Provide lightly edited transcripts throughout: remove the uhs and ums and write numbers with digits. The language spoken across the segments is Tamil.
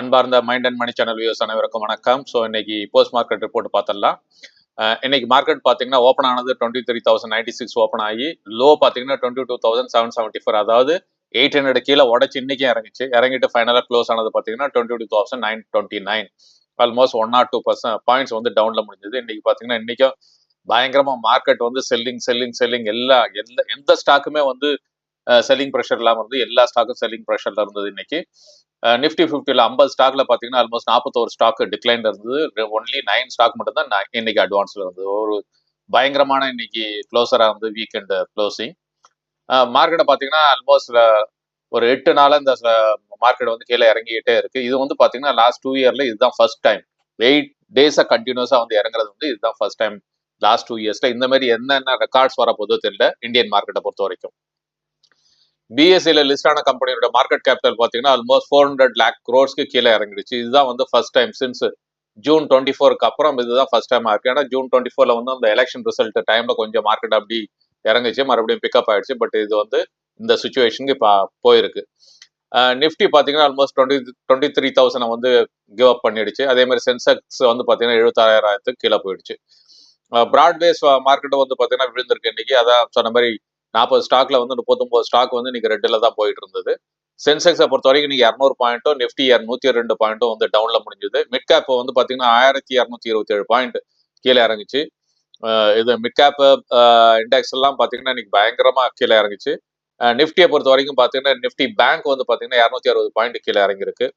அன்பார்ந்த mind and money channel views அனைவருக்கும் வணக்கம். ஸோ இன்னைக்கு போஸ்ட் மார்க்கெட் ரிப்போர்ட் பார்த்துடலாம். இன்னைக்கு மார்க்கெட் பார்த்தீங்கன்னா ஓப்பன் ஆனது 23,096 ஓப்பன் ஆகி லோ பார்த்தீங்கன்னா 22,774, அதாவது 800 கீழே உடச்சு இன்னைக்கு இறங்கிட்டு ஃபைனலாக க்ளோஸ் ஆனது பார்த்தீங்கன்னா 22,929, ஆல்மோஸ்ட் 1 or 2% பாயிண்ட்ஸ் வந்து டவுன்ல முடிஞ்சது. இன்னைக்கு பார்த்தீங்கன்னா இன்னைக்கும் பயங்கரமா மார்க்கெட் வந்து செல்லிங் எந்த ஸ்டாக்குமே வந்து செல்லிங் ப்ரெஷர் இல்லாமல் இருந்து எல்லா ஸ்டாக்கும் செல்லிங் ப்ரெஷர்ல இருந்தது. இன்னைக்கு நிஃப்டி 50ல 50 ஸ்டாக்ல பாத்தீங்கன்னா ஆல்மோஸ்ட் 41 ஸ்டாக் டிக்ளைன்ல இருந்தது. ஒன்லி 9 ஸ்டாக் மட்டும் தான் இன்னைக்கு அட்வான்ஸ்ல இருந்தது. ஒரு பயங்கரமான இன்னைக்கு க்ளோசரா வந்து வீக்கெண்ட் க்ளோசிங். மார்க்கெட்டை பாத்தீங்கன்னா ஆல்மோஸ்ட் ஒரு 8 நாளா இந்த மார்க்கெட் வந்து கீழே இறங்கிட்டே இருக்கு. இது வந்து பாத்தீங்கன்னா லாஸ்ட் 2 இயர்ல இதுதான் ஃபர்ஸ்ட் டைம் 8 டேஸா கண்டினியூஸா வந்து இறங்குறது வந்து இதுதான் ஃபர்ஸ்ட் டைம் லாஸ்ட் 2 இயர்ஸ்ல. இந்த மாதிரி என்னென்ன ரெக்கார்ட்ஸ் வர போதோ தெரியல இந்தியன் மார்க்கெட்டை பொறுத்த வரைக்கும். பிஎஸ்சியில லிஸ்ட் ஆன கம்பெனியோட மார்க்கெட் கேபிட்டல் பார்த்தீங்கன்னா ஆல்மோஸ்ட் 400 lakh crores கீழே இறங்கிடுச்சு. இதுதான் வந்து ஃபர்ஸ்ட் டைம் சின்ஸ் ஜூன் 24க்கு அப்புறம் இதுதான் ஃபர்ஸ்ட் டைம் இருக்கு. ஏன்னா ஜூன் 24ல வந்து அந்த எலெக்ஷன் ரிசல்ட் டைம்ல கொஞ்சம் மார்க்கெட் அப்படி இறங்குச்சு, மறுபடியும் பிக்கப் ஆயிடுச்சு. பட் இது வந்து இந்த சுச்சுவேஷனுக்கு இப்போ போயிருக்கு. நிஃப்டி பார்த்தீங்கன்னா ஆல்மோஸ்ட் 23,000 வந்து கிவ் அப் பண்ணிடுச்சு. அதே மாதிரி சென்செக்ஸ் வந்து பார்த்தீங்கன்னா 76,000 கீழே போயிடுச்சு. பிராட்பேஸ் மார்க்கெட்டும் வந்து பார்த்தீங்கன்னா விழுந்திருக்கு இன்னைக்கு. அதான் சொன்ன மாதிரி 40 ஸ்டாக்ல வந்து 39 ஸ்டாக் வந்து இன்னைக்கு ரெட்டில் தான் போயிட்டு இருந்தது. சென்செக்ஸை பொறுத்த வரைக்கும் இன்னைக்கு 200 பாயிண்ட்டும் நிஃப்டி 102 பாயிண்ட்டும் வந்து டவுன்ல முடிஞ்சது. மிட் கேப் வந்து பாத்தீங்கன்னா 1227 பாயிண்ட் கீழே இறங்குச்சு. இது மிட் கேப் இண்டெக்ஸ் எல்லாம் பாத்தீங்கன்னா இன்னைக்கு பயங்கரமா கீழே இறங்குச்சு. நிஃப்டியை பொறுத்த வரைக்கும் பாத்தீங்கன்னா நிஃப்டி பேங்க் வந்து பாத்தீங்கன்னா 260 பாயிண்ட் கீழே இறங்கிருக்கு.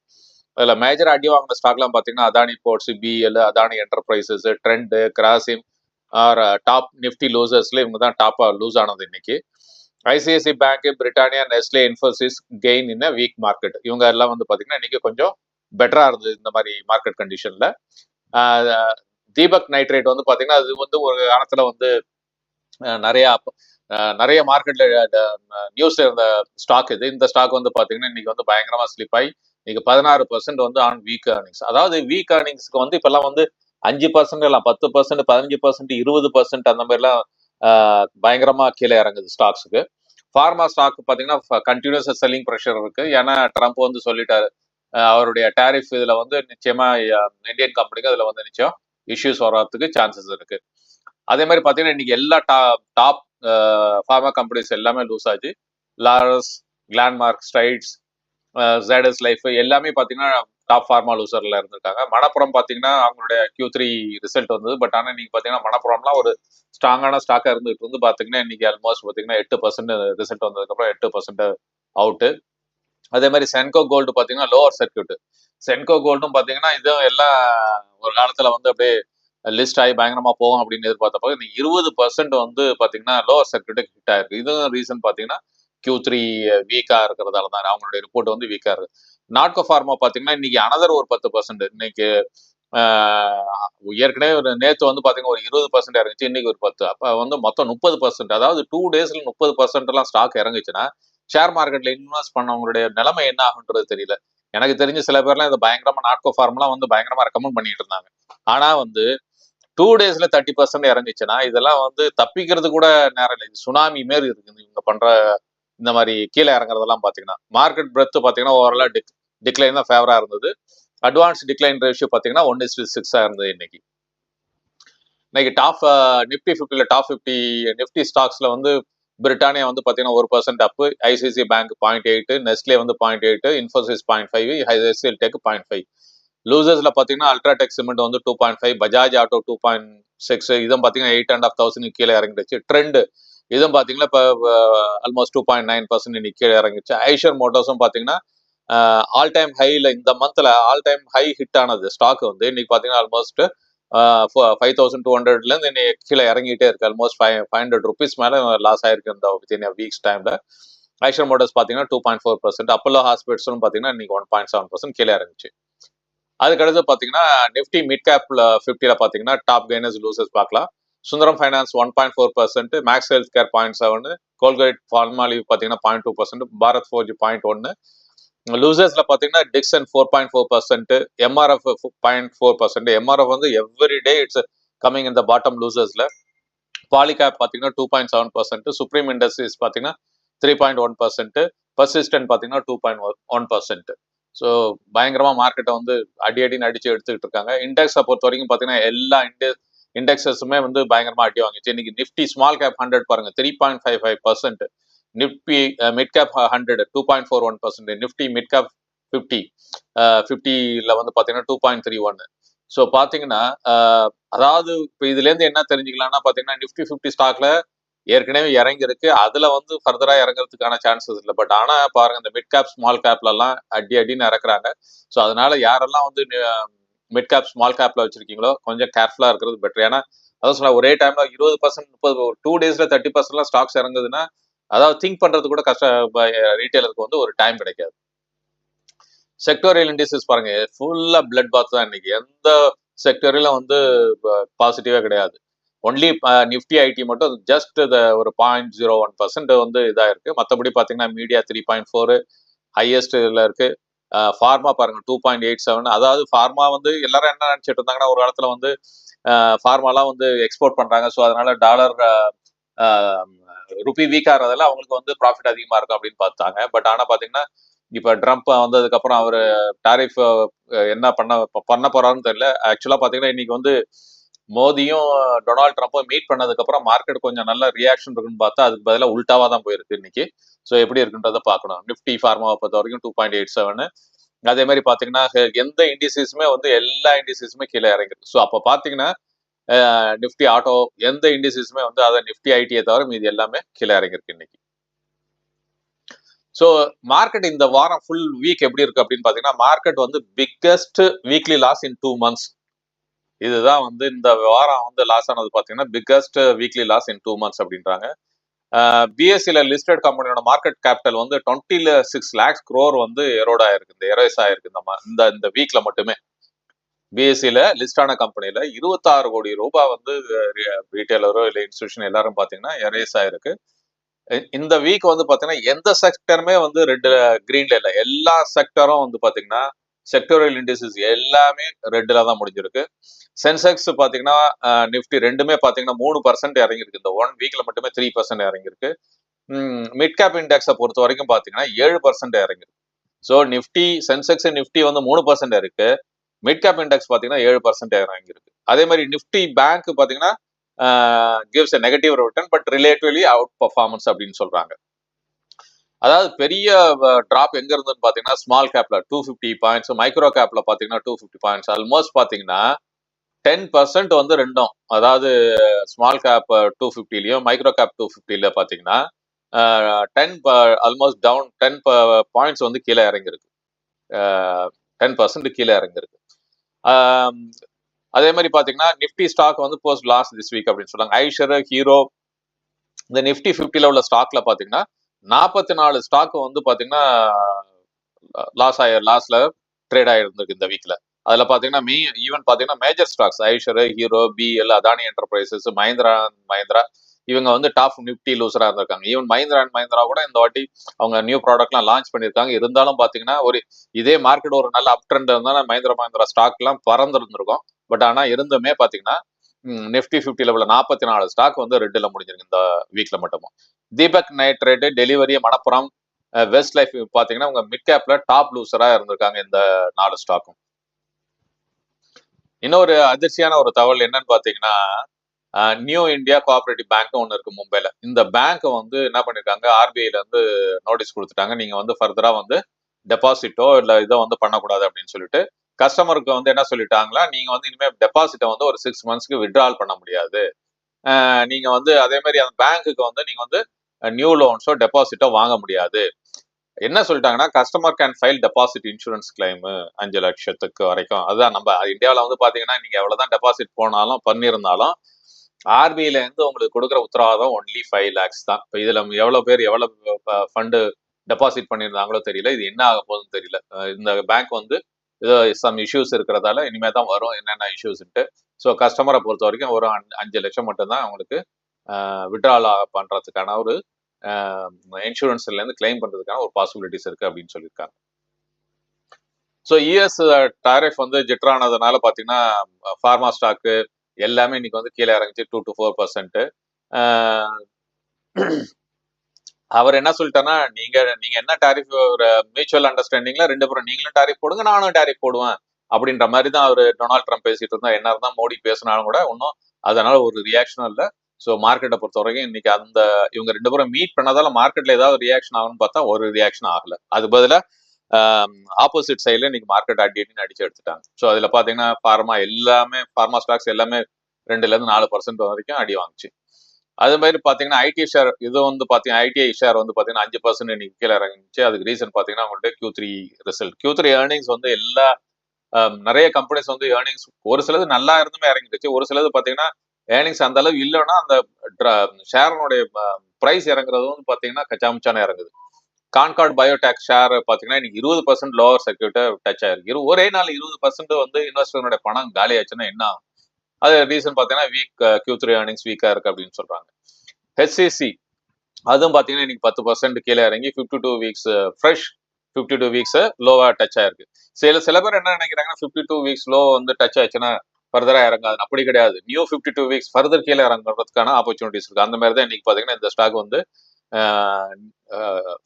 அதுல மேஜர் அடி வாங்கின ஸ்டாக்லாம் பாத்தீங்கன்னா அதானி போர்ட்ஸ், பிஎல், Adani Enterprises, Trent, Grasim are top Nifty லூசர்ஸ்ல இவங்க தான் டாப்பா லூஸ் ஆனது இன்னைக்கு. ICICI bank, Britannia, Nestle, Infosys gain in weak market. இவங்க எல்லாம் வந்து பாத்தீங்கன்னா இன்னைக்கு கொஞ்சம் பெட்டரா இருந்தது இந்த மாதிரி மார்க்கெட் கண்டிஷன்ல. தீபக் நைட்ரேட் வந்து பாத்தீங்கன்னா அது வந்து ஒரு காலத்துல வந்து நிறைய மார்க்கெட்ல நியூஸ்ல இருந்த ஸ்டாக் இது. இந்த ஸ்டாக் வந்து பாத்தீங்கன்னா இன்னைக்கு வந்து பயங்கரமா ஸ்லிப் ஆகி இன்னைக்கு 16% வந்து ஆன் வீக் ஏர்னிங்ஸ். அதாவது வீக் ஏர்னிங்ஸ்க்கு வந்து இப்பெல்லாம் வந்து 5% எல்லாம் 10%, 15%, 20% அந்த மாதிரிலாம் பயங்கரமா கீழே இறங்குது ஸ்டாக்ஸுக்கு. ஃபார்மா ஸ்டாக் பாத்தீங்கன்னா கண்டினியூஸ் செல்லிங் ப்ரெஷர் இருக்கு. ஏன்னா ட்ரம்ப் வந்து சொல்லிட்டாரு அவருடைய டேரிஃப் இதுல வந்து நிச்சயமா இந்தியன் கம்பெனிக்கு அதுல வந்து நிச்சயம் இஷ்யூஸ் வர்றதுக்கு சான்சஸ் இருக்கு. அதே மாதிரி பாத்தீங்கன்னா இன்னைக்கு எல்லா டாப் ஃபார்மா கம்பெனிஸ் எல்லாமே லூஸ் ஆச்சு. லாரஸ், கிளான்மார்க், ஸ்ட்ரைட்ஸ், ஜேடஸ் லைஃப் எல்லாமே பாத்தீங்கன்னா டாப் ஃபார்மா லூசர்ல இருந்திருக்காங்க. மணப்புரம் பாத்தீங்கன்னா அவங்களுடைய Q3 ரிசல்ட் வந்தது. பட் ஆனா இன்னைக்கு பாத்தீங்கன்னா மணப்புரம்லாம் ஒரு ஸ்ட்ராங்கான ஸ்டாக்கா இருந்துட்டு வந்து பாத்தீங்கன்னா இன்னைக்கு ஆல்மோஸ்ட் பாத்தீங்கன்னா 8% ரிசல்ட் வந்ததுக்கு அப்புறம் 8% அவுட்டு. அதே மாதிரி சென்கோ கோல்டு பாத்தீங்கன்னா லோவர் சர்க்கியூட். சென்கோ கோல்டும் பாத்தீங்கன்னா இதுவும் எல்லாம் ஒரு காலத்துல வந்து அப்படியே லிஸ்ட் ஆகி பயங்கரமா போகும் அப்படின்னு எதிர்பார்த்தப்போ இன்னைக்கு 20% வந்து பாத்தீங்கன்னா லோவர் சர்க்கியூட் ஹிட் ஆயிருக்கு. இதுவும் ரீசன் பாத்தீங்கன்னா Q3 வீக்கா இருக்கிறதால தான் அவங்களுடைய ரிப்போர்ட் வந்து வீக்கா இருக்கு. நாட்கோ ஃபார்மா பாத்தீங்கன்னா இன்னைக்கு அனதர் ஒரு 10%. இன்னைக்கு ஏற்கனவே ஒரு நேற்று வந்து பாத்தீங்கன்னா ஒரு 20% இறங்குச்சு, இன்னைக்கு ஒரு 10. அப்ப வந்து மொத்தம் 30%. அதாவது 2 டேஸ்ல 30% எல்லாம் ஸ்டாக் இறங்குச்சுன்னா ஷேர் மார்க்கெட்ல இன்வெஸ்ட் பண்ணவங்களுடைய நிலைமை என்ன ஆகுன்றது தெரியல. எனக்கு தெரிஞ்ச சில பேர்லாம் இந்த பயங்கரமா நாட்கோ ஃபார்ம்லாம் வந்து பயங்கரமா ரெக்கமெண்ட் பண்ணிட்டு இருந்தாங்க. ஆனா வந்து 2 டேஸ்ல 30% இறங்குச்சுன்னா இதெல்லாம் வந்து தப்பிக்கிறது கூட நேரம் இல்லை. சுனாமி மாரி இருக்குது இவங்க பண்ற இந்த மாதிரி கீழே இறங்குறதெல்லாம் பாத்தீங்கன்னா. மார்க்கெட் பிரெத் பாத்தீங்கன்னா ஓவராலா டிக்ளைன் தான் ஃபேவரா இருந்தது. அட்வான்ஸ் டிக்ளைன் ரேஷியோ பாத்தீங்கன்னா 1:6 இருந்தது இன்னைக்கு. இன்னைக்கு நிப்டி 50ல டாப் 50 நிப்டி ஸ்டாக்ஸ்ல வந்து பிரிட்டானியா வந்து பாத்தீங்கன்னா 1% அப், ஐசிஐசி பேங்க் 0.8, நெஸ்லே வந்து 0.8, இன்ஃபோசிஸ் 0.5, HCL டெக் 0.5. லூசர்ஸ்ல பாத்தீங்கன்னா அல்ட்ராடெக் சிமெண்ட் வந்து 2.5, பஜாஜ் ஆட்டோ 2.6, இதுவும் பாத்தீங்கன்னா 8.5,000 கீழே இறங்கிடுச்சு. ட்ரெண்ட் இதுவும் பாத்தீங்கன்னா இப்போ ஆல்மோஸ்ட் 2.9% இன்னைக்கு கீழே இறங்கிடுச்சு. ஐஷர் மோட்டார்ஸும் பாத்தீங்கன்னா ஆல் டைம் ஹைல இந்த மந்த்ல ஆல் டைம் ஹை ஹிட் ஆனது ஸ்டாக் வந்து இன்னைக்கு பாத்தீங்கன்னா ஆல்மோஸ்ட் 5,200ல இருந்து இன்னைக்கு கீழே இறங்கிட்டே இருக்கு. ஆல்மோஸ்ட் 500 rupees மேல லாஸ் ஆயிருக்கு இந்த வித்தின் வீக்ஸ் டைம்ல. ஐஷர் மோட்டார்ஸ் பாத்தீங்கன்னா 2.4%, அப்போலோ ஹாஸ்பிட்டல்ஸும் பாத்தீங்கன்னா இன்னைக்கு 1.7% கீழே இறங்குச்சு. அதுக்கடுத்து பாத்தீங்கன்னா நிப்டி மிட் கேப்ல 50ல பாத்தீங்கன்னா டாப் கெய்னர்ஸ் லூசர்ஸ் பார்க்கலாம். Sundaram Finance 1.4%, Max Health care 0.7, Colgate Palmolive பாத்தீங்கன்னா 0.2%, பாரத் ஃபோர்ஜ் 0.1. லூசர்ஸ்ல பாத்தீங்கன்னா டிக்சன் 4.4%, எம்ஆர்எஃப் 0.4%. எம்ஆர்எஃப் வந்து every day it's coming in the bottom லூசர்ஸ்ல. பாலிகேப் பாத்தீங்கன்னா 2.7%, சுப்ரீம் இண்டஸ்ட்ரீஸ் பாத்தீங்கன்னா 3.1%, பர்சிஸ்டன்ட் பாத்தீங்கன்னா 2.1%. ஸோ பயங்கரமா மார்க்கெட்டை வந்து அடின்னு அடிச்சு எடுத்துக்கிட்டு இருக்காங்க. இண்டெக்ஸை பொறுத்த வரைக்கும் பார்த்தீங்கன்னா எல்லா இண்டெக்ஸஸுமே வந்து பயங்கரமா அடி வாங்கிச்சு. இன்னைக்கு நிஃப்டி ஸ்மால் கேப் 100 பாருங்க 3.55%, Nifty mid cap 100 2.41%, Nifty mid cap 50 50ல வந்து பார்த்தீங்கன்னா 2.31. ஸோ பார்த்தீங்கன்னா அதாவது இப்போ இதுலேருந்து என்ன தெரிஞ்சுக்கலாம்னா பார்த்தீங்கன்னா நிஃப்டி 50 ஸ்டாக்ல ஏற்கனவே இறங்கி இருக்கு. அதுல வந்து ஃபர்தரா இறங்குறதுக்கான சான்சஸ் இல்லை. பட் ஆனா பாருங்க இந்த மிட் கேப் ஸ்மால் கேப்ல எல்லாம் அடின்னு இறக்குறாங்க. ஸோ அதனால யாரெல்லாம் வந்து மிட் கேப் ஸ்மால் கேப்ல வச்சிருக்கீங்களோ கொஞ்சம் கேர்ஃபுல்லா இருக்கிறது பெட்டர். ஏன்னா அதான் சொல்ல ஒரே டைம்ல 20% 30 2 டேஸ்ல 30% ஸ்டாக்ஸ் இறங்குதுன்னா அதாவது திங்க் பண்றது கூட கஷ்டம். ரீட்டைலருக்கு வந்து ஒரு டைம் கிடைக்காது. செக்டோரியல் இண்டிசஸ் பாருங்க ஃபுல்லா பிளட் பாத் தான் இன்னைக்கு. எந்த செக்டரிலும் வந்து பாசிட்டிவா கிடையாது. ஒன்லி நிஃப்டி ஐடி மட்டும் ஜஸ்ட் ஒரு 0.01% வந்து இதா இருக்கு. மற்றபடி பாத்தீங்கன்னா மீடியா 3.4 ஹையஸ்ட் இதுல இருக்கு. ஃபார்மா பாருங்க 2.87. அதாவது ஃபார்மா வந்து எல்லாரும் என்ன நினைச்சிட்டு இருந்தாங்கன்னா ஒரு காலத்துல வந்து ஃபார்மாலாம் வந்து எக்ஸ்போர்ட் பண்றாங்க. ஸோ அதனால டாலர் ருபி வீக்கா இருந்ததால அவங்களுக்கு வந்து ப்ராஃபிட் அதிகமா இருக்கும் அப்படின்னு பார்த்தாங்க. பட் ஆனா பாத்தீங்கன்னா இப்ப ட்ரம்ப் வந்ததுக்கு அப்புறம் அவரு டாரிஃப் என்ன பண்ண போறாருன்னு தெரியல. ஆக்சுவலா பாத்தீங்கன்னா இன்னைக்கு வந்து மோடியும் டொனால்ட் ட்ரம்ப்பும் மீட் பண்ணதுக்கு அப்புறம் மார்க்கெட் கொஞ்சம் நல்ல ரியாக்ஷன் இருக்குன்னு பார்த்தா அதுக்கு பதிலாக உல்டாவா தான் போயிருக்கு இன்னைக்கு. ஸோ எப்படி இருக்குன்றதை பார்க்கணும். நிஃப்டி ஃபார்மாவை பொறுத்த வரைக்கும் 2.87. அதே மாதிரி பாத்தீங்கன்னா எந்த இண்டிசஸுமே வந்து எல்லா இண்டிசஸுமே கீழே இறங்கிருக்கு. ஸோ அப்போ பாத்தீங்கன்னா நிஃப்டி ஆட்டோ எந்த இண்டிசஸுமே வந்து அதை நிஃப்டி ஐடியை தவிர மீது எல்லாமே கீழே இறங்கிருக்கு இன்னைக்கு. ஸோ மார்க்கெட் இந்த வாரம் ஃபுல் வீக் எப்படி இருக்கு அப்படின்னு பாத்தீங்கன்னா மார்க்கெட் வந்து பிக்கஸ்ட் வீக்லி லாஸ் இன் 2 months. இதுதான் வந்து இந்த வாரம் வந்து லாஸ் ஆனது பாத்தீங்கன்னா பிக்கஸ்ட் வீக்லி லாஸ் இன் 2 months அப்படின்றாங்க. பிஎஸ்சில லிஸ்டட் கம்பெனியோட மார்க்கெட் கேபிட்டல் வந்து 26 lakhs crore வந்து எரோட் ஆயிருக்கு. இந்த எரேஸ் ஆயிருக்கு இந்த வீக்ல மட்டுமே. பிஎஸ்சில லிஸ்ட் ஆன கம்பெனில 26 கோடி ரூபாய் வந்து ரீட்டைலரோ இல்லை இன்ஸ்டிடியூஷன் எல்லாரும் பாத்தீங்கன்னா எரேஸ் ஆயிருக்கு. இந்த வீக் வந்து பாத்தீங்கன்னா எந்த செக்டருமே வந்து கிரீன்ல இல்லை. எல்லா செக்டரும் வந்து பாத்தீங்கன்னா செக்டோரியல் இண்டிசஸ் எல்லாமே ரெட்ல தான் முடிஞ்சிருக்கு. சென்செக்ஸ் பாத்தீங்கன்னா நிஃப்டி ரெண்டுமே பாத்தீங்கன்னா 3% இறங்கிருக்கு. இந்த 1 வீக்ல மட்டுமே 3% இறங்கிருக்கு. மிட் கேப் இண்டெக்ஸை பொறுத்த வரைக்கும் பாத்தீங்கன்னா 7% இறங்கிருக்கு. ஸோ நிஃப்டி சென்செக்ஸ் நிஃப்டி வந்து 3% இருக்கு. மிட் கேப் இண்டெக்ஸ் பாத்தீங்கன்னா 7% இறங்கிருக்கு. அதே மாதிரி நிஃப்டி பேங்க் பாத்தீங்கன்னா gives a negative return but relatively out performance அப்படின்னு சொல்றாங்க. அதாவது பெரிய டிராப் எங்க இருந்ததுன்னு பாத்தீங்கன்னா ஸ்மால் கேப்ல 250 பாயிண்ட்ஸ், மைக்ரோ கேப்ல பாத்தீங்கன்னா 250 பாயிண்ட்ஸ். ஆல்மோஸ்ட் பாத்தீங்கன்னா 10% வந்து ரெண்டும், அதாவது ஸ்மால் கேப் 250லயும் மைக்ரோ கேப் 250ல பாத்தீங்கன்னா 10 ஆல்மோஸ்ட் டவுன் 10 பாயிண்ட்ஸ் வந்து கீழே இறங்கிருக்கு. 10% கீழே இறங்கிருக்கு. அதே மாதிரி பாத்தீங்கன்னா நிஃப்டி ஸ்டாக் வந்து போஸ்ட் லாஸ் திஸ் வீக் அப்படின்னு சொல்றாங்க. ஐஷர், ஹீரோ, இந்த நிஃப்டி 50ல உள்ள ஸ்டாக்ல பாத்தீங்கன்னா 44 ஸ்டாக் வந்து பாத்தீங்கன்னா லாஸ்ல ட்ரேட் ஆயிருந்திருக்கு இந்த வீக்ல. அதுல பாத்தீங்கன்னா ஈவன் பாத்தீங்கன்னா major stocks Eicher, Hero, BL, Adani enterprises, Mahindra இவங்க வந்து டாப் நிஃப்டி லூசரா இருந்திருக்காங்க. ஈவன் மஹிந்திரா கூட இந்த வாட்டி அவங்க நியூ ப்ராடக்ட்லாம் லான்ச் பண்ணிருக்காங்க. இருந்தாலும் பாத்தீங்கன்னா இதே மார்க்கெட் ஒரு நல்ல அப் ட்ரெண்ட் இருந்தாலும் மஹிந்திரா ஸ்டாக் எல்லாம் பறந்து இருந்திருக்கும். பட் ஆனா இருந்துமே பாத்தீங்கன்னா நிஃப்டி 50ல உள்ள 44 ஸ்டாக் வந்து ரெட்ல முடிஞ்சிருக்கு இந்த வீக்ல மட்டும். Deepak nitrate, delivery, Manappuram, west life பாத்தீங்கன்னா உங்க மிட் கேப்ல டாப் லூசரா இருந்திருக்காங்க இந்த 4 ஸ்டாக்கும். இன்னொரு அதிர்ச்சியான ஒரு தகவல் என்னன்னு பாத்தீங்கன்னா நியூ இந்தியா கோஆபரேட்டிவ் பேங்க் ஒன்று இருக்கு மும்பைல. இந்த பேங்க் வந்து என்ன பண்ணிருக்காங்க, ஆர்பிஐல இருந்து நோட்டீஸ் கொடுத்துட்டாங்க. நீங்க வந்து ஃபர்தரா வந்து டெபாசிட்டோ இல்ல இதோ வந்து பண்ணக்கூடாது அப்படின்னு சொல்லிட்டு கஸ்டமருக்கு வந்து என்ன சொல்லிட்டாங்களா, நீங்க வந்து இனிமே டெபாசிட்டை வந்து ஒரு 6 monthsக்கு வித்ட்ரால் பண்ண முடியாது. நீங்க வந்து அதே மாதிரி அந்த பேங்க்குக்கு வந்து நீங்க வந்து நியூ லோன்ஸோ டெபாசிட்டோ வாங்க முடியாது. என்ன சொல்லிட்டாங்கன்னா customer can file deposit insurance claim 5 லட்சத்துக்கு வரைக்கும். அதுதான் நம்ம இந்தியாவில் வந்து பாத்தீங்கன்னா நீங்க எவ்வளவுதான் டெபாசிட் போனாலும் பண்ணியிருந்தாலும் ஆர்பிஐல இருந்து உங்களுக்கு கொடுக்குற உத்தரவாதம் ஒன்லி 5 lakhs தான். இப்போ இதுல எவ்வளவு பேர் எவ்வளவு ஃபண்டு டெபாசிட் பண்ணியிருந்தாங்களோ தெரியல. இது என்ன ஆக போகுதுன்னு தெரியல. இந்த பேங்க் வந்து ஏதோ சம் இஷ்யூஸ் இருக்கிறதால இனிமே தான் வரும் என்னென்ன இஷ்யூஸ்ன்ட்டு. ஸோ கஸ்டமரை பொறுத்த வரைக்கும் ஒரு 5 லட்சம் மட்டும்தான் அவங்களுக்கு விட்ரால் பண்றதுக்கான ஒரு இன்சூரன்ஸ்ல இருந்து கிளைம் பண்றதுக்கான ஒரு பாசிபிலிட்டிஸ் இருக்கு அப்படின்னு சொல்லியிருக்காங்க. ஸோ யூஎஸ் டாரிஃப் வந்து ஜிட்ரானதுனால பாத்தீங்கன்னா ஃபார்மா ஸ்டாக்கு எல்லாமே இன்னைக்கு வந்து கீழே இறங்கிச்சு 2 to 4%. அவர் என்ன சொல்லிட்டாருன்னா, நீங்க நீங்க என்ன டாரிஃப் ஒரு மியூச்சுவல் அண்டர்ஸ்டாண்டிங்ல 2 பேரும் நீங்களும் டாரிஃப் போடுங்க, நானும் டாரிஃப் போடுவேன் அப்படின்ற மாதிரி தான் அவரு டொனால்ட் ட்ரம்ப் பேசிட்டு இருந்தா. என்ன இருந்தா மோடி பேசினாலும் கூட ஒன்றும் அதனால ஒரு ரியாக்ஷனும் இல்லை. ஸோ மார்க்கெட்டை பொறுத்த வரைக்கும் இன்னைக்கு அந்த இவங்க 2 பேரும் மீட் பண்ணதால மார்க்கெட்ல ஏதாவது ரியாக்ஷன் ஆகும்னு பார்த்தா ஒரு ரியாக்ஷன் ஆகல. அது பதிலா ஆப்போசிட் சைட்ல இன்னைக்கு மார்க்கெட் அடி அடின்னு அடிச்சு எடுத்துட்டாங்க. ஸோ அதுல பாத்தீங்கன்னா ஃபார்மா ஸ்டாக்ஸ் எல்லாமே 2% 4% வரைக்கும் அடி வாங்குச்சு. அது மாதிரி பாத்தீங்கன்னா ஐடி ஷேர் இது வந்து பாத்தீங்கன்னா ஐடிஐ ஷேர் வந்து பாத்தீங்கன்னா 5% இன்னைக்கு கீழே இறங்கிச்சு. அதுக்கு ரீசன் பாத்தீங்கன்னா அவங்கள்ட்ட Q3 ரிசல்ட். Q3 ஏர்னிங்ஸ் வந்து எல்லா நிறைய கம்பெனிஸ் வந்து ஏர்னிங்ஸ் ஒரு சிலது நல்லா இருந்துமே இறங்கிடுச்சு. ஒரு சிலது பாத்தீங்கன்னா ஏர்னிங்ஸ் அந்த அளவு இல்லைன்னா அந்த ஷேரனுடைய பிரைஸ் இறங்குறது வந்து பாத்தீங்கன்னா கச்சாமுச்சான இறங்குது. கான்கார்ட் பயோடெக் ஷேர் பாத்தீங்கன்னா இன்னைக்கு 20% லோவர் சர்க்கியூட்டை டச் ஆயிருக்கு. ஒரே நாள் 20% வந்து இன்வெஸ்டருடைய பணம் காலி ஆச்சுன்னா என்ன ஆகும்? அது ரீசன் பாத்தீங்கன்னா Q3 ஏர்னிங்ஸ் வீக்கா இருக்கு அப்படின்னு சொல்றாங்க. ஹெச்சிசி அதுவும் பாத்தீங்கன்னா இன்னைக்கு 10% கீழே இறங்கி 52 வீக்ஸ் ஃப்ரெஷ் 52 வீக்ஸ் லோவா டச் ஆயிருக்கு. சில பேர் என்ன நினைக்கிறாங்கன்னா 52 வீக்ஸ் லோ வந்து டச் ஆச்சுன்னா ஃபர்தரா இறங்காது. அப்படி கிடையாது. நியூ 52 வீக்ஸ் ஃபர்தர் கீழே இறங்குறதுக்கான ஆப்பர்ச்சுனிட்டிஸ் இருக்கு. அந்த மாதிரி தான் இன்னைக்கு பாத்தீங்கன்னா இந்த ஸ்டாக் வந்து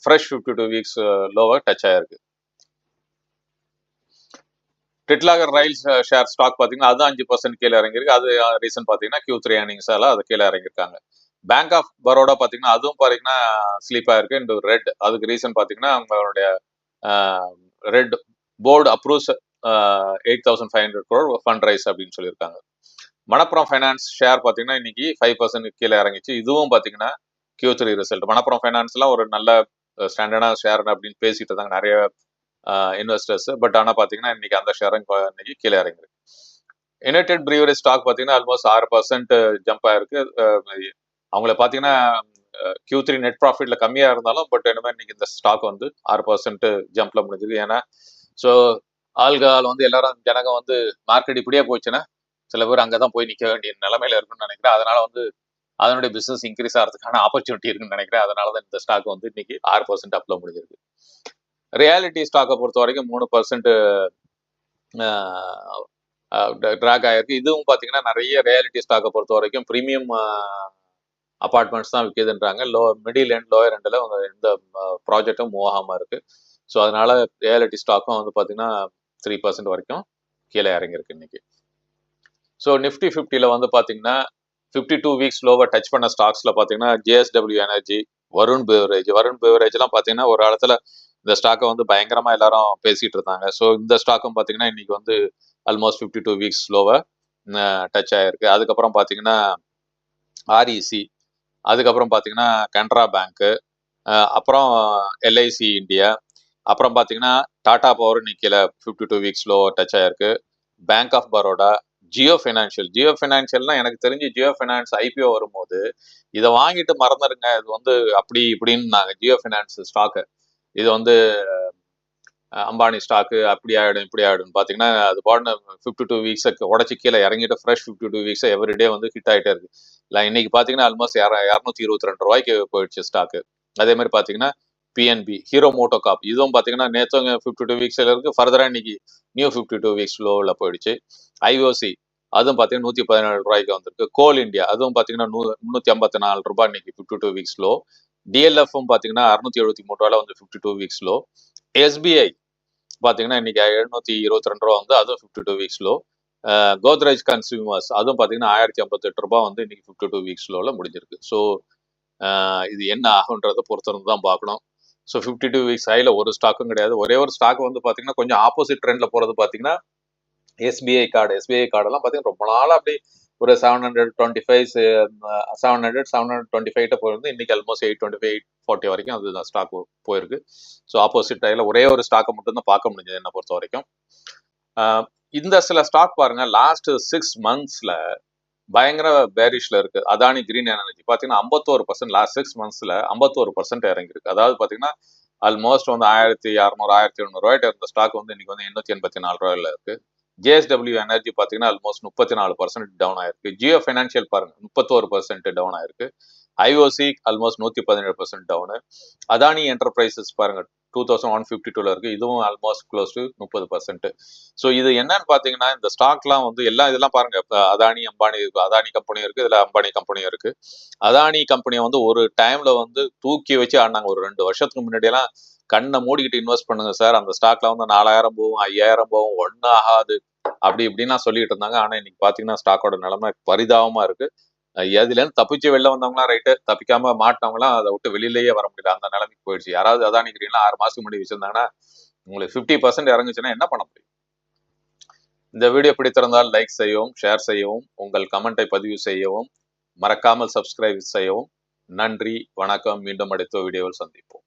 ஃப்ரெஷ் 52 வீக்ஸ் லோவா டச் ஆயிருக்கு. டிட்லாகர் ரயில் ஷேர் ஸ்டாக் பாத்தீங்கன்னா அது 5% கீழே இறங்கிருக்கு. அது ரீசன் பாத்தீங்கன்னா Q3 ஏர்னிங்ஸால அது கீழே இறங்கிருக்காங்க. பேங்க் ஆஃப் பரோடா பாத்தீங்கன்னா அதுவும் பாத்தீங்கன்னா ஸ்லீப் ஆயிருக்கு. இந்த ரெட் அதுக்கு ரீசன் பாத்தீங்கன்னா அவங்களுடைய red board approves 8,500 crore fund raise அப்படின்னு சொல்லியிருக்காங்க. மணப்புரம் ஃபைனான்ஸ் ஷேர் பாத்தீங்கன்னா இன்னைக்கு 5% கீழே இறங்கிச்சு. இதுவும் பாத்தீங்கன்னா Q3 ரிசல்ட். மணப்புரம் ஃபைனான்ஸ் எல்லாம் ஒரு நல்ல ஸ்டாண்டர்டான ஷேர் அப்படின்னு பேசிட்டு இருந்தாங்க நிறைய இன்வெஸ்டர்ஸ். பட் ஆனா பாத்தீங்கன்னா இன்னைக்கு அந்த ஷேர் இன்னைக்கு கீழே இறங்கிருக்கு. யுனைடெட் பிரீவரி ஸ்டாக் பாத்தீங்கன்னா ஆல்மோஸ்ட் 6% ஜம்ப் ஆயிருக்கு. அவங்கள பாத்தீங்கன்னா Q3 நெட் ப்ராஃபிட்ல கம்மியா இருந்தாலும் பட் என்ன இன்னைக்கு இந்த ஸ்டாக் வந்து 6% ஜம்ப்ல முடிஞ்சது. ஏன்னா ஸோ ஆள்கால் வந்து எல்லாரும் ஜனங்க வந்து மார்க்கெட் இப்படியே போச்சுன்னா சில பேர் அங்கதான் போய் நிக்க வேண்டிய நிலைமையில இருக்குன்னு நினைக்கிறேன். அதனால வந்து அதனுடைய பிசினஸ் இன்க்ரீஸ் ஆகிறதுக்கான ஆப்பர்ச்சுனிட்டி இருக்குன்னு நினைக்கிறேன். அதனாலதான் இந்த ஸ்டாக் வந்து இன்னைக்கு 6% அப்ல முடிஞ்சிருக்கு. ரியாலிட்டி ஸ்டாக்கை பொறுத்த வரைக்கும் 3% ட்ராக் ஆயிருக்கு. இதுவும் பாத்தீங்கன்னா நிறைய ரியாலிட்டி ஸ்டாக்கை பொறுத்த வரைக்கும் பிரீமியம் அபார்ட்மெண்ட்ஸ் தான் விற்கிதுன்றாங்க. மிடில் அண்ட் லோயர் எண்டில் எந்த ப்ராஜெக்டும் மூவ் ஆகாம இருக்கு. ஸோ அதனால ரியாலிட்டி ஸ்டாக்கும் வந்து பாத்தீங்கன்னா 3% வரைக்கும் கீழே இறங்கியிருக்கு இன்னைக்கு. ஸோ நிஃப்டி 50ல வந்து பாத்தீங்கன்னா 52 வீக்ஸ் லோவை டச் பண்ண ஸ்டாக்ஸ்ல பாத்தீங்கன்னா JSW எனர்ஜி, வருண் பெவரேஜ் எல்லாம் பாத்தீங்கன்னா ஒரு காலத்துல இந்த ஸ்டாக்கை வந்து பயங்கரமா எல்லாரும் பேசிட்டு இருந்தாங்க. ஸோ இந்த ஸ்டாக்கும் பாத்தீங்கன்னா இன்னைக்கு வந்து ஆல்மோஸ்ட் 52 வீக்ஸ் ஸ்லோவை டச் ஆயிருக்கு. அதுக்கப்புறம் பாத்தீங்கன்னா REC, அதுக்கப்புறம் பாத்தீங்கன்னா கனரா பேங்க், அப்புறம் LIC இந்தியா, அப்புறம் பாத்தீங்கன்னா டாடா பவர் இன்னைக்கு 52 வீக்ஸ் லோ டச் ஆயிருக்கு. பேங்க் ஆஃப் பரோடா, ஜியோ ஃபைனான்சியல்னா எனக்கு தெரிஞ்சு ஜியோ ஃபைனான்ஸ் IPO வரும்போது இதை வாங்கிட்டு மறந்துருங்க, இது வந்து அப்படி இப்படின்னு நாங்க ஜியோ ஃபைனான்ஸ் ஸ்டாக்கு இது வந்து அம்பானி ஸ்டாக்கு அப்படி ஆயிடும் இப்படி ஆயிடும் பாத்தீங்கன்னா அது பாட்டு 52 வீக்ஸை உடச்சு கீழே இறங்கிட்டு ஃப்ரெஷ் 52 வீக்ஸை எவ்ரிடே வந்து ஹிட் ஆயிட்டே இருக்கு. இல்லை இன்னைக்கு பாத்தீங்கன்னா ஆல்மோஸ்ட் 222 ரூபாய்க்கு போயிடுச்சு ஸ்டாக்கு. அதே மாதிரி பாத்தீங்கன்னா PNB, ஹீரோ மோட்டோ காப் இதுவும் பாத்தீங்கன்னா நேற்று 52 வீக்ஸ்ல இருக்கு. ஃபர்தரா இன்னைக்கு நியூ 52 வீக்ஸ் லோவில் போயிடுச்சு. IOC அதுவும் பாத்தீங்கன்னா 117 ரூபாய்க்கு வந்திருக்கு. கோல் இந்தியா அதுவும் பாத்தீங்கன்னா 354 ரூபாய் இன்னைக்கு 52 வீக்ஸ் லோ. DLFம் பாத்தீங்கன்னா 673 ரூபாயில வந்து 52 வீக்ஸ் லோ. SBI பாத்தீங்கன்னா இன்னைக்கு 722 ரூபா வந்து அதுவும் 52 வீக்ஸ் லோ. கோத்ரேஜ் கன்சியூமர்ஸ் அதுவும் பாத்தீங்கன்னா 1058 ரூபாய் வந்து இன்னைக்கு 52 வீக்ஸ் லோல முடிஞ்சிருக்கு. ஸோ இது என்ன ஆகுன்றதை பொறுத்திருந்து தான் பார்க்கணும். ஸோ 52 வீக்ஸ் ஹைல ஒரு ஸ்டாக்கும் கிடையாது. ஒரே ஒரு ஸ்டாக் வந்து பாத்தீங்கன்னா கொஞ்சம் ஆப்போசிட் ட்ரெண்ட்ல போறது பாத்தீங்கன்னா SBI கார்டெல்லாம் பாத்தீங்கன்னா ரொம்ப நாளா அப்படி ஒரு 725 725 போயிருந்து இன்னைக்கு ஆல்மோஸ்ட் 825 840 வரைக்கும் அதுதான் ஸ்டாக் போயிருக்கு. ஸோ ஆப்போசிட் டைல ஒரே ஒரு ஸ்டாக்கை மட்டும் தான் பார்க்க முடிஞ்சது என்ன பொறுத்த வரைக்கும். இந்த சில ஸ்டாக் பாருங்க லாஸ்ட் 6 monthsல பயங்கர பேரிஷ்ல இருக்கு. அதானி கிரீன் எனர்ஜி பாத்தீங்கன்னா 51% லாஸ்ட் 6 monthsல 51% இறங்கிருக்கு. அதாவது பாத்தீங்கன்னா ஆல்மோஸ்ட் வந்து 1600 1700 ரூபாய்ட்டு இருந்த ஸ்டாக் வந்து இன்னைக்கு வந்து 884 ரூபாயில இருக்கு. JSW எனர்ஜி பாத்தீங்கன்னா ஆல்மோஸ்ட் 34% டவுன் ஆயிருக்கு. ஜியோ ஃபைனான்சியல் பாருங்க 31% டவுன் ஆயிருக்கு. IOC almost 117% down. Adani enterprises பாருங்க 2152 இருக்கு. இதுவும் ஆல்மோஸ்ட் க்ளோஸ் டு 30%. ஸோ இது என்னன்னு பாத்தீங்கன்னா, இந்த ஸ்டாக்லாம் வந்து இதெல்லாம் பாருங்க. இப்ப அதானி அம்பானி இருக்கு, அதானி கம்பெனி இருக்கு, இதுல அம்பானி கம்பெனியும் இருக்கு. அதானி கம்பெனியை வந்து ஒரு டைம்ல வந்து தூக்கி வச்சு ஆடினாங்க. ஒரு 2 வருஷத்துக்கு முன்னாடி எல்லாம் கண்ணை மூடிக்கிட்டு இன்வெஸ்ட் பண்ணுங்க சார், அந்த ஸ்டாக்ல வந்து 4000 போகும், 5000 போகும், ஒன்னும் ஆகாது அப்படி இப்படின்னா சொல்லிட்டு இருந்தாங்க. ஆனா இன்னைக்கு பாத்தீங்கன்னா ஸ்டாக்கோட நிலைமை பரிதாபமா இருக்கு. எதுல இருந்து தப்பிச்சு வெளில வந்தவங்களாம் ரைட்டு, தப்பிக்காம மாட்டினவங்களாம் அதை விட்டு வெளியிலேயே வர முடியல, அந்த நிலைமைக்கு போயிடுச்சு. யாராவது அதான் நினைக்கிறீங்களா 6 மாசத்துக்கு முன்னாடி வச்சிருந்தாங்கன்னா உங்களுக்கு 50% இறங்குச்சுன்னா என்ன பண்ண முடியும்? இந்த வீடியோ பிடித்திருந்தால் லைக் செய்யவும், ஷேர் செய்யவும், உங்கள் கமெண்டை பதிவு செய்யவும், மறக்காமல் சப்ஸ்கிரைப் செய்யவும். நன்றி, வணக்கம். மீண்டும் அடுத்த வீடியோவில் சந்திப்போம்.